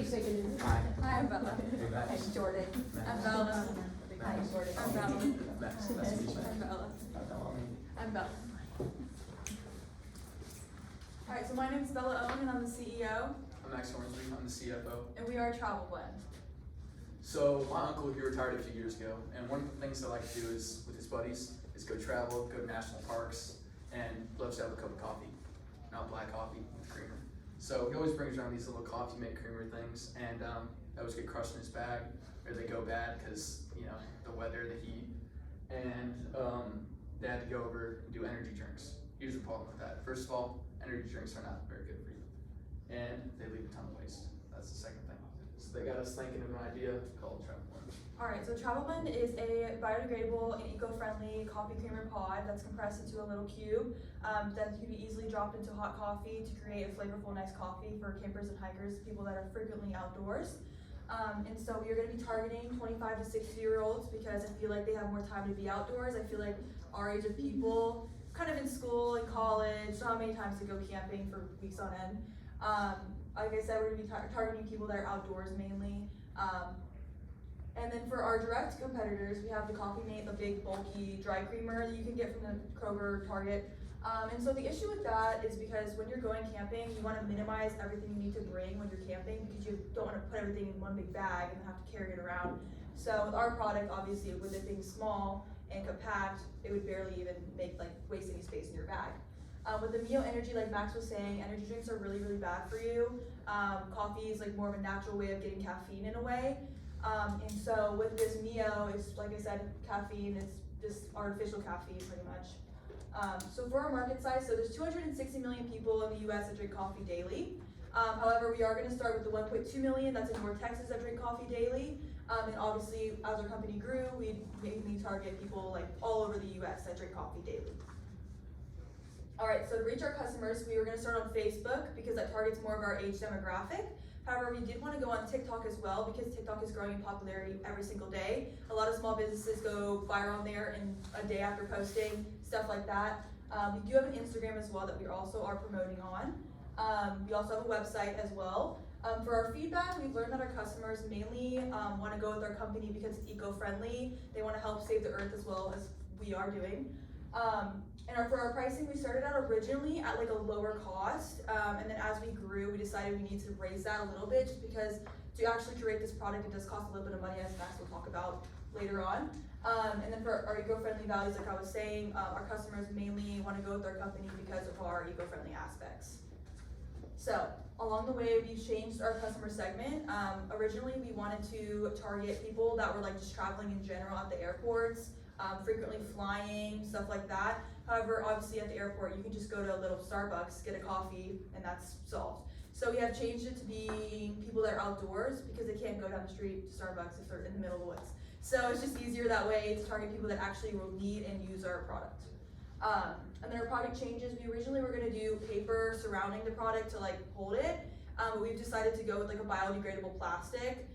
you say your name? Hi. Hi, I'm Bella. I'm Jordan. I'm Bella. Hi, Jordan. I'm Bella. Max, nice to meet you. I'm Bella. I'm Bella. Alright, so my name is Bella Owen and I'm the CEO, I'm Max Hornsby, I'm the CFO. and we are TravelBlend. So my uncle, he retired a few years ago, and one of the things I like to do is, with his buddies, is go travel, go to national parks, and loves to have a cup of coffee, not black coffee with creamer. So he always brings around these little coffee made creamer things, and they always get crushed in his bag, or they go bad because, you know, the weather, the heat, and they had to go over and do energy drinks. Here's the problem with that. First of all, energy drinks are not very good for you, and they leave a ton of waste. That's the second thing. So they got us thinking of an idea called TravelBlend. Alright, so TravelBlend is a biodegradable and eco-friendly coffee creamer pod that's compressed into a little cube that can be easily dropped into hot coffee to create a flavorful nice coffee for campers and hikers, people that are frequently outdoors. And so we are going to be targeting 25 to 60-year-olds because I feel like they have more time to be outdoors. I feel like our age of people, kind of in school and college, not many times to go camping for weeks on end. Like I said, we're going to be targeting people that are outdoors mainly. And then for our direct competitors, we have the Coffee Mate, the big bulky dry creamer that you can get from the Kroger, Target. And so the issue with that is because when you're going camping, you want to minimize everything you need to bring when you're camping because you don't want to put everything in one big bag and have to carry it around. So with our product, obviously with it being small and compact, it would barely even waste any space in your bag. With the Mio Energy, like Max was saying, energy drinks are really, really bad for you. Coffee is like more of a natural way of getting caffeine in a way. And so with this Mio, it's like I said, caffeine, it's just artificial caffeine pretty much. So for our market size, so there's 260 million people in the US that drink coffee daily. However, we are going to start with the 1.2 million that's in North Texas that drink coffee daily. And obviously, as our company grew, we mainly target people like all over the US that drink coffee daily. Alright, so to reach our customers, we were going to start on Facebook because that targets more of our age demographic. However, we did want to go on TikTok as well because TikTok is growing in popularity every single day. A lot of small businesses go viral on there in a day after posting, stuff like that. We do have an Instagram as well that we also are promoting on. We also have a website as well. For our feedback, we've learned that our customers mainly want to go with our company because it's eco-friendly. They want to help save the earth as well as we are doing. And for our pricing, we started out originally at like a lower cost, and then as we grew, we decided we need to raise that a little bit just because to actually create this product, it does cost a little bit of money, as Max will talk about later on. And then for our eco-friendly values, like I was saying, our customers mainly want to go with our company because of our eco-friendly aspects. So along the way, we've changed our customer segment. Originally, we wanted to target people that were like just traveling in general at the airports, frequently flying, stuff like that. However, obviously at the airport, you can just go to a little Starbucks, get a coffee, and that's solved. So we have changed it to being people that are outdoors because they can't go down the street to Starbucks if they're in the middle of the woods. So it's just easier that way to target people that actually will need and use our product. And then our product changes. We originally were going to do paper surrounding the product to like hold it, but we've decided to go with like a biodegradable plastic.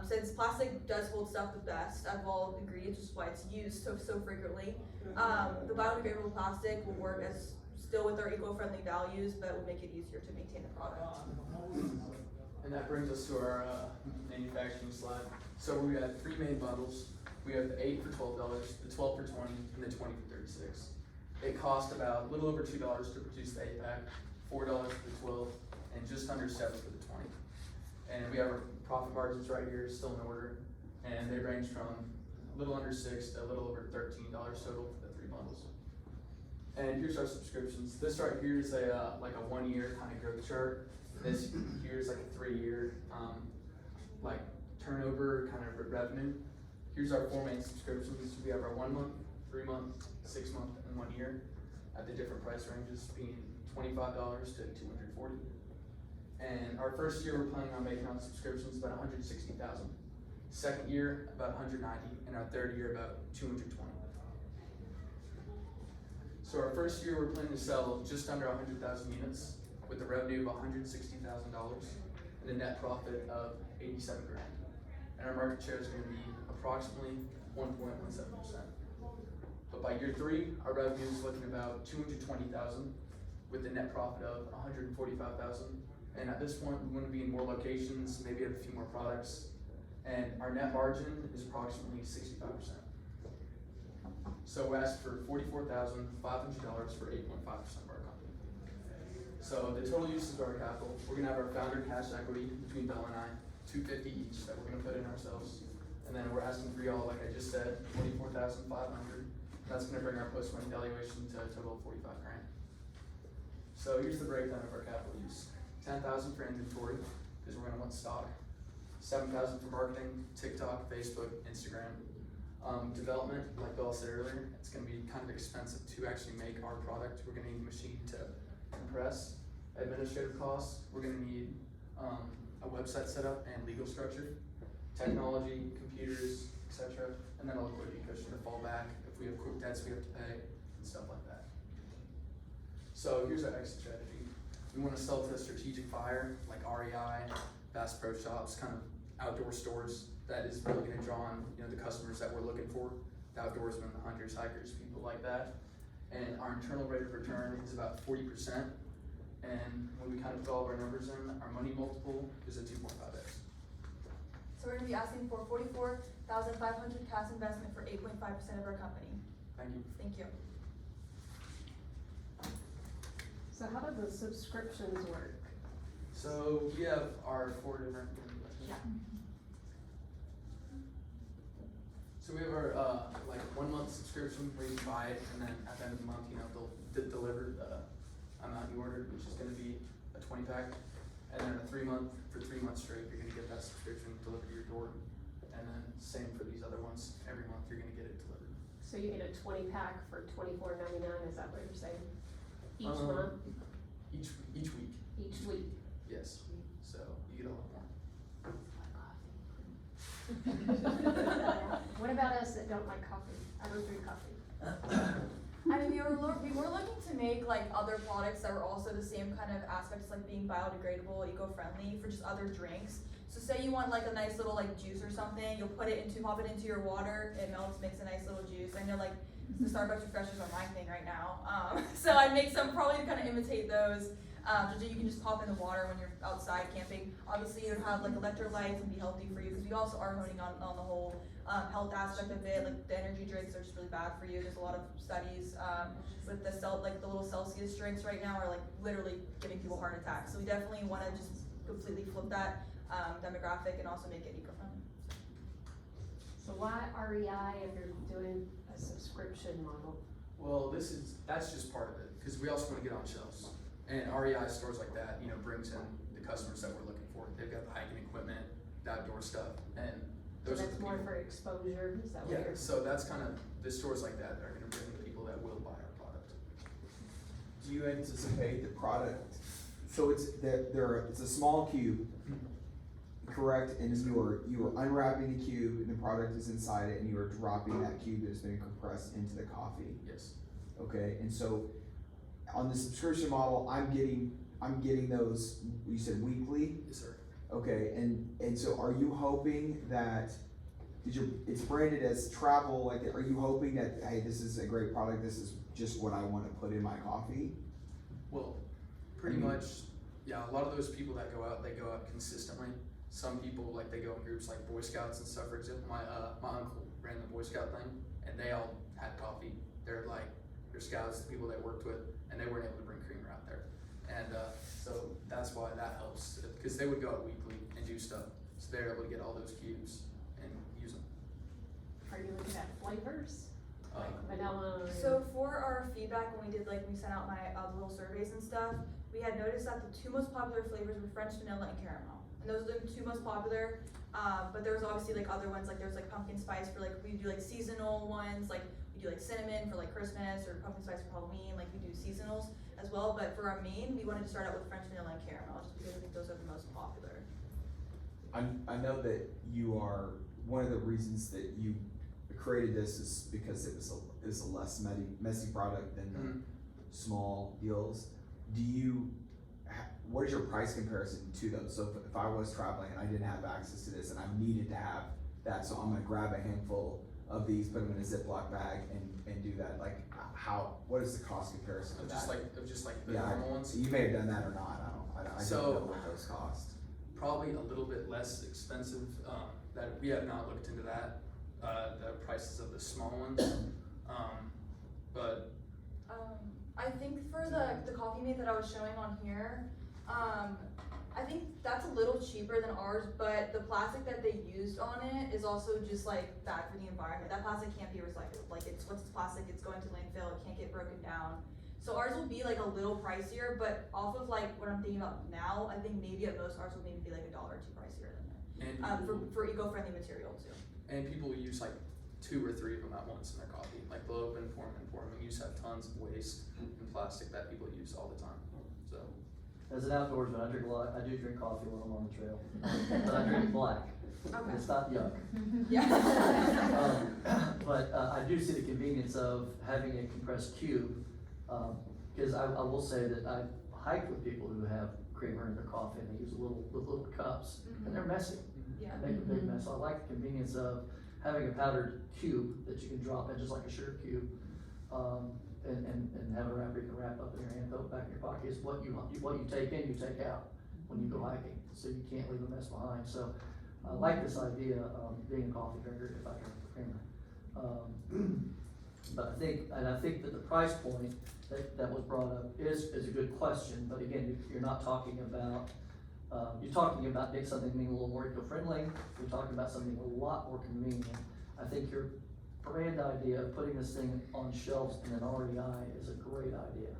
Since plastic does hold stuff the best out of all ingredients, which is why it's used so frequently. The biodegradable plastic will work as still with our eco-friendly values, but will make it easier to maintain the product. And that brings us to our manufacturing slide. So we have three main bundles. We have the 8 for $12, the 12 for $20, and the 20 for $36. It costs about a little over $2 to produce the 8-pack, $4 for the 12, and just under $7 for the 20. And we have our profit margins right here, still in order, and they range from a little under $6 to a little over $13 total for the three bundles. And here's our subscriptions. This right here is a like a 1 year kind of growth chart. This here is like a 3 year like turnover kind of revenue. Here's our 4 main subscriptions. We have our 1 month, 3 month, 6 month, and 1 year at the different price ranges, being $25 to $240. And our first year, we're planning on making on subscriptions about $160,000. Second year, about $190,000, and our third year, about $220,000. So our first year, we're planning to sell just under 100,000 units with a revenue of $160,000 and a net profit of $87,000. And our market share is going to be approximately 1.17%. But by year 3, our revenue is looking about $220,000 with a net profit of $145,000 And at this point, we want to be in more locations, maybe have a few more products. And our net margin is approximately 65%. So we asked for $44,500 for 8.5% of our company. So the total uses of our capital, we're gonna have our founder cash equity between Bella and I, $250 each that we're gonna put in ourselves. And then we're asking for y'all, like I just said, $44,500. That's gonna bring our post-money valuation to a total of $45 grand. So here's the breakdown of our capital use. $10,000 for inventory, because we're gonna want stock. $7,000 for marketing, TikTok, Facebook, Instagram. Development, like Bella said earlier, it's gonna be kind of expensive to actually make our product. We're gonna need a machine to compress. Administrative costs, we're gonna need a website setup and legal structure. Technology, computers, etc. And then a liquidity cushion to fall back if we have quick debts we have to pay and stuff like that. So here's our exit strategy. We wanna sell to a strategic buyer like REI, Bass Pro Shops, kind of outdoor stores that is really gonna draw on, the customers that we're looking for, the outdoorsmen, the hunters, hikers, people like that. And our internal rate of return is about 40%. And when we kind of put all of our numbers in, our money multiple is a 2.5x. So we're gonna be asking for $44,500 cash investment for 8.5% of our company. Thank you. Thank you. So how do the subscriptions work? So we have our 4 different. Yeah. So we have our like 1 month subscription where you can buy it, and then at the end of the month, they'll deliver the amount you ordered, which is going to be a 20 pack, and then a 3 month for 3 months straight, you're going to get that subscription delivered to your door, and then same for these other ones. Every month you're going to get it delivered. So you get a 20 pack for $24.99, is that what you're saying? Each month? Each week. Each week? Yes. So you get a lot more. What about us that don't like coffee? I don't drink coffee. I mean, we were looking to make like other products that were also the same kind of aspects, like being biodegradable, eco-friendly for just other drinks. So say you want like a nice little like juice or something, you'll pop it into your water, it melts, makes a nice little juice. I know like the Starbucks refreshers are my thing right now. So I'd make some probably to kind of imitate those. You can just pop in the water when you're outside camping. Obviously, you'd have like electrolytes and be healthy for you, because we also are honing on the whole health aspect of it. Like the energy drinks are just really bad for you. There's a lot of studies with the little Celsius drinks right now are like literally giving people heart attacks. So we definitely want to just completely flip that demographic and also make it eco-friendly. So why REI if you're doing a subscription model? Well, that's just part of it, because we also want to get on shelves. And REI stores like that, brings in the customers that we're looking for. They've got the hiking equipment, the outdoor stuff, and those So are that's the more people. for exposure, is that what Yeah, you're? so that's kind of the stores like that are going to bring the people that will buy our product. Do you anticipate the product, so it's a small cube, correct? And you are unwrapping the cube and the product is inside it, and you are dropping that cube that has been compressed into the coffee. Yes. Okay, and so on the subscription model, I'm getting those, you said weekly? Yes, sir. Okay, and so are you hoping that, it's branded as travel, like, are you hoping that, hey, this is a great product, this is just what I wanna put in my coffee? Well, pretty much, yeah, a lot of those people that go out consistently. Some people, like, they go in groups like Boy Scouts and stuff. For example, my uncle ran the Boy Scout thing, and they all had coffee. They're scouts, the people they worked with, and they weren't able to bring creamer out there. And so that's why that helps, because they would go out weekly and do stuff. So they're able to get all those cubes and use them. Are you looking at flavors? Like vanilla or? So for our feedback, when we sent out my little surveys and stuff, we had noticed that the 2 most popular flavors were French vanilla and caramel. And those are the 2 most popular, but there was obviously like other ones, like there's like pumpkin spice for like, we do like seasonal ones, like we do like cinnamon for like Christmas, or pumpkin spice for Halloween, like we do seasonals as well. But for our main, we wanted to start out with French vanilla and caramel, just because I think those are the most popular. I know that you are, one of the reasons that you created this is because it was a less messy product than the small deals. What is your price comparison to those? So if I was traveling and I didn't have access to this and I needed to have that, so I'm gonna grab a handful of these, put them in a Ziploc bag and do that, like what is the cost comparison of that? Just like the Yeah, normal ones. You may have done that or not, I I don't So- know what those cost. Probably a little bit less expensive, that we have not looked into that, the prices of the small ones. But I think for the coffee mate that I was showing on here, I think that's a little cheaper than ours, but the plastic that they used on it is also just like bad for the environment. That plastic can't be recycled, like once it's plastic, it's going to landfill, it can't get broken down. So ours will be like a little pricier, but off of like what I'm thinking about now, I think maybe at most ours will maybe be like $1 or $2 pricier than that. and people, For eco-friendly material too. and people use like 2 or 3 of them at once in their coffee. Like they'll open, pour them, and pour them. And you just have tons of waste and plastic that people use all the time. So As an outdoorsman, I drink a lot, I do drink coffee when I'm on the trail, but I drink black. Okay. It's not yuck. Yeah. But I do see the convenience of having a compressed cube, cause I will say that I hike with people who have creamer in their coffee and they use the little cups, and they're messy. Yeah. Make a big mess. So I like the convenience of having a powdered cube that you can drop in just like a sugar cube, and have a wrapper you can wrap up in your hand, throw it back in your pocket. It's what you take in, you take out when you go hiking, so you can't leave a mess behind. So I like this idea of being a coffee drinker if I drink the creamer. But I think that the price point that was brought up is a good question, but again, you're not talking about, you're talking about something being a little more eco-friendly, you're talking about something a lot more convenient. I think your brand idea of putting this thing on shelves in an REI is a great idea.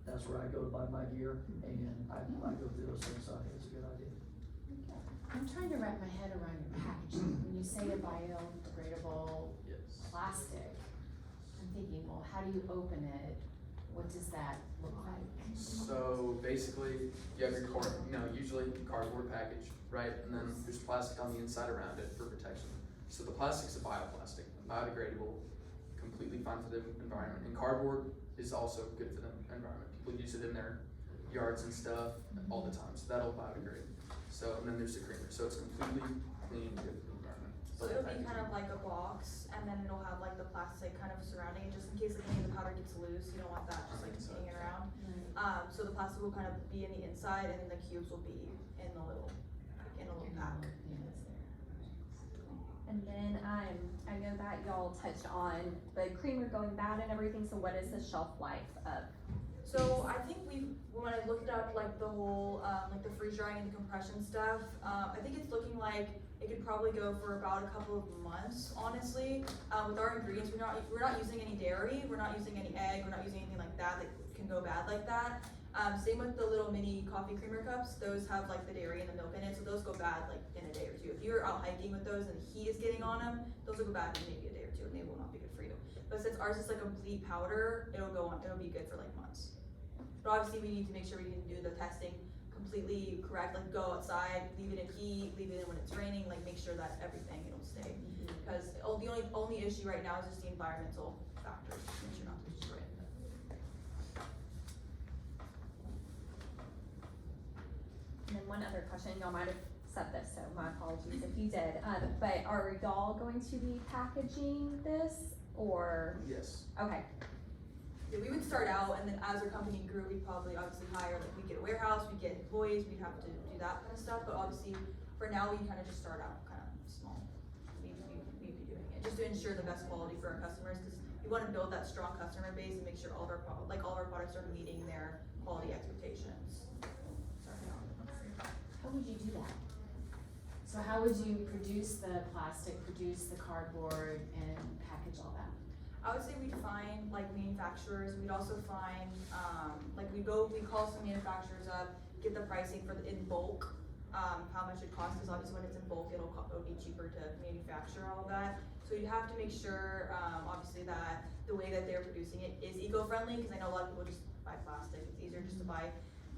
That's where I go to buy my gear, and I go through those things, so I think it's a good idea. I'm trying to wrap my head around your packaging. When you say a biodegradable yes. plastic, I'm thinking, well, how do you open it? What does that look like? So basically, you have your usually cardboard package, right? And then there's plastic on the inside around it for protection. So the plastic's a bioplastic, biodegradable, completely fine for the environment. And cardboard is also good for the environment. People use it in their yards and stuff all the time, so that'll biodegrade. So, and then there's the creamer, so it's completely clean, good for the environment. So it'll be kind of like a box, and then it'll have like the plastic kind of surrounding it, just in case like any of the powder gets loose, you don't want that just like hanging around. So the plastic will kind of be in the inside, and then the cubes will be in a little pack. And then, I know that y'all touched on the creamer going bad and everything, so what is the shelf life of? So I think when I looked up like the whole, like the freeze drying and the compression stuff, I think it's looking like it could probably go for about a couple of months, honestly. With our ingredients, we're not using any dairy, we're not using any egg, we're not using anything like that can go bad like that. Same with the little mini coffee creamer cups, those have like the dairy and the milk in it, so those go bad like in a day or two. If you're out hiking with those and the heat is getting on them, those will go bad in maybe a day or two, and they will not be good for you. But since ours is like complete powder, it'll be good for like months. But obviously we need to make sure we can do the testing completely correct, like go outside, leave it in heat, leave it in when it's raining, like make sure that everything, it'll stay. Because the only issue right now is just the environmental factors, make sure not to destroy it. And then one other question, y'all might have said this, so my apologies if you did, but are y'all going to be packaging this, or? Yes. Okay, Yeah, we would start out, and then as our company grew, we'd probably obviously hire, like we'd get a warehouse, we'd get employees, we'd have to do that kind of stuff, but obviously, for now, we kind of just start out kind of small. We'd be doing it, just to ensure the best quality for our customers, because we want to build that strong customer base and make sure all of our products are meeting their quality expectations. Starting out. How would you do that? So how would you produce the plastic, produce the cardboard, and package all that? I would say we'd find like manufacturers, we'd also find, we call some manufacturers up, get the pricing for in bulk, how much it costs, because obviously when it's in bulk, it'll be cheaper to manufacture all that. So you'd have to make sure, obviously that the way that they're producing it is eco-friendly, because I know a lot of people just buy plastic, it's easier just to buy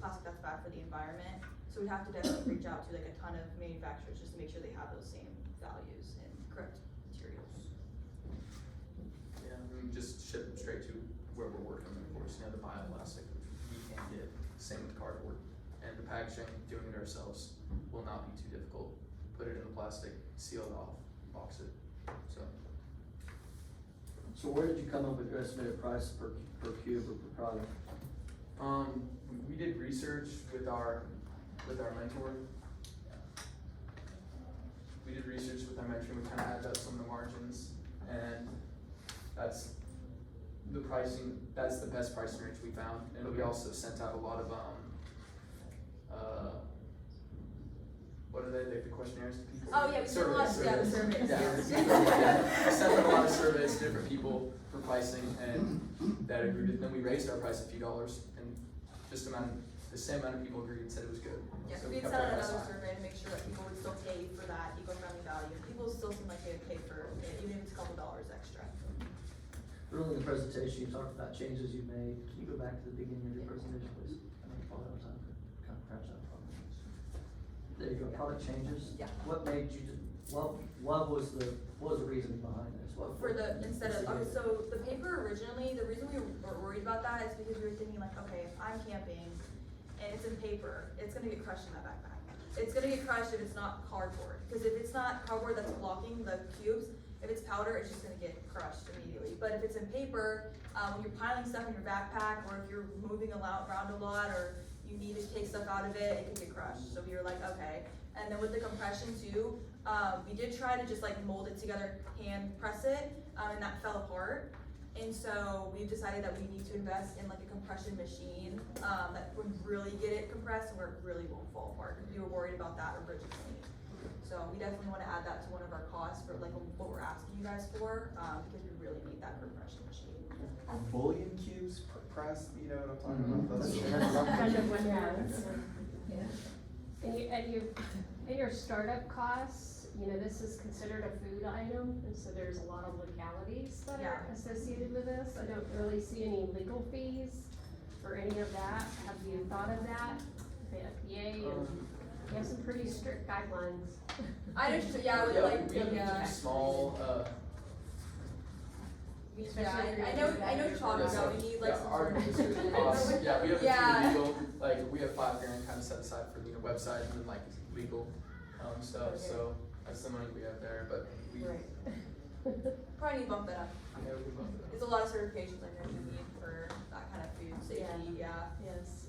plastic that's bad for the environment. So we'd have to definitely reach out to like a ton of manufacturers just to make sure they have those same values and correct materials. Yeah, we just ship them straight to where we're working, of course, the bioplastic, which we can't get, same with cardboard. And the packaging, doing it ourselves, will not be too difficult. Put it in the plastic, seal it off, box it, so. So where did you come up with your estimated price per cube or per product? We did research with our mentor. We did research with our mentor, we kinda added up some of the margins, and that's the pricing, that's the best pricing range we found, and we also sent out a lot of, what are they, like the questionnaires to people? Oh, yeah, we did a lot of, Surveys. surveys, Yeah, yeah. we sent them a lot of surveys to different people for pricing, and that agreed, and then we raised our price a few dollars, and the same amount of people agreed and said it was good. Yeah, So we had kept sent our out price another high. survey to make sure that people would still pay for that eco-friendly value. People still seem like they would pay for it, even if it's a couple dollars extra. Earlier in the presentation, you talked about changes you made. Can you go back to the beginning of your presentation, please? I know you probably don't have time to kind of crash out. There you go, product changes. Yeah. What made you, what was the reasoning behind this? What? For the, instead of, okay, instigated? so the paper originally, the reason we were worried about that is because we were thinking like, okay, if I'm camping and it's in paper, it's gonna get crushed in my backpack. It's gonna get crushed if it's not cardboard, because if it's not cardboard that's blocking the cubes, if it's powder, it's just gonna get crushed immediately. But if it's in paper, when you're piling stuff in your backpack, or if you're moving around a lot, or you need to take stuff out of it, it can get crushed. So we were like, okay. And then with the compression too, we did try to just like mold it together, hand press it, and that fell apart. And so we decided that we need to invest in like a compression machine, that would really get it compressed and where it really won't fall apart, because we were worried about that originally. So we definitely wanna add that to one of our costs for like what we're asking you guys for, because we really need that compression machine. Are bullion cubes pressed, you know what I'm talking Mhm. about? Those- Kind of wonder. Yeah. And in your startup costs, you know, this is considered a food item, and so there's a lot of legalities that are Yeah. associated with this. I don't really see any legal fees or any of that. Have you thought of that? The FDA, and we have some pretty strict guidelines. I just, yeah, with Yeah, like, we have yeah. small, Yeah, I know you're talking about, we need like yeah, some our sort of. district costs, yeah, we have a Yeah. few legal, like, we have $5,000 kind of set aside for, you know, website and then like legal, stuff, so that's the money we have there, but we, Right. Probably need to bump that up. yeah, we both. There's a lot of certifications I know you need for that kind of food safety, yeah. Yes.